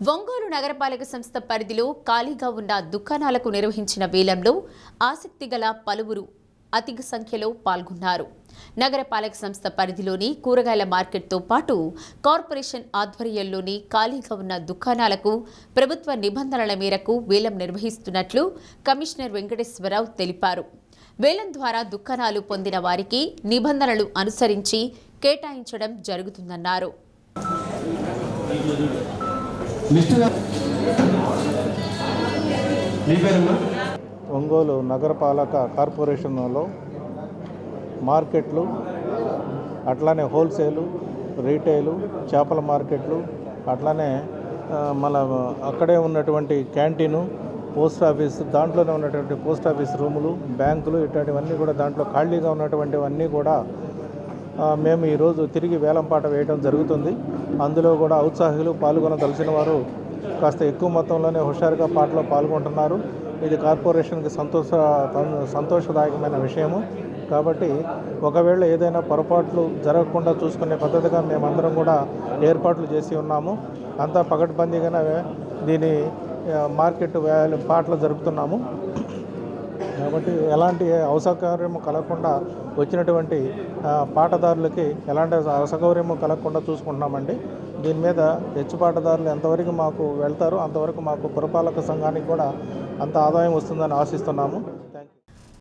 ఒంగోలు నగరపాలక సంస్థ పరిధిలో ఖాళీగా ఉన్న దుకాణాలకు నిర్వహించిన వేలంలో ఆసక్తిగల పలువురు అధిక సంఖ్యలో పాల్గొన్నారు. నగరపాలక సంస్థ పరిధిలోని కూరగాయల మార్కెట్తో పాటు కార్పొరేషన్ ఆధ్వర్యంలోని ఖాళీగా ఉన్న దుకాణాలకు ప్రభుత్వ నిబంధనల మేరకు వేలం నిర్వహిస్తున్నట్లు కమిషనర్ వెంకటేశ్వరరావు తెలిపారు. వేలం ద్వారా దుకాణాలు పొందిన వారికి నిబంధనలు అనుసరించి కేటాయించడం జరుగుతుందన్నారు. ఒంగోలు నగరపాలక కార్పొరేషన్లో మార్కెట్లు, అట్లానే హోల్సేలు, రీటైలు, చేపల మార్కెట్లు, అట్లానే మన అక్కడే ఉన్నటువంటి క్యాంటీను, పోస్ట్ ఆఫీస్, దాంట్లోనే ఉన్నటువంటి పోస్ట్ ఆఫీస్ రూములు, బ్యాంకులు, ఇట్లాంటివన్నీ కూడా దాంట్లో ఖాళీగా ఉన్నటువంటివన్నీ కూడా మేము ఈరోజు తిరిగి వేలంపాట వేయడం జరుగుతుంది. అందులో కూడా ఔత్సాహికులు పాల్గొనదలిచిన వారు కాస్త ఎక్కువ మొత్తంలోనే హుషారుగా పాటలో పాల్గొంటున్నారు. ఇది కార్పొరేషన్కి సంతోషదాయకమైన విషయము. కాబట్టి ఒకవేళ ఏదైనా పొరపాట్లు జరగకుండా చూసుకునే పద్ధతిగా మేమందరం కూడా ఏర్పాట్లు చేసి ఉన్నాము. అంతా పకడ్బందీగానే దీని మార్కెట్ పాటలు జరుపుతున్నాము. కాబట్టి ఎలాంటి అసౌకర్యము కలగకుండా వచ్చినటువంటి పాటదారులకి ఎలాంటి అసౌకర్యము కలగకుండా చూసుకుంటున్నామండి. దీని మీద హెచ్చుపాటదారులు ఎంతవరకు మాకు వెళ్తారో అంతవరకు మాకు పురపాలక సంఘానికి కూడా అంత ఆదాయం వస్తుందని ఆశిస్తున్నాము.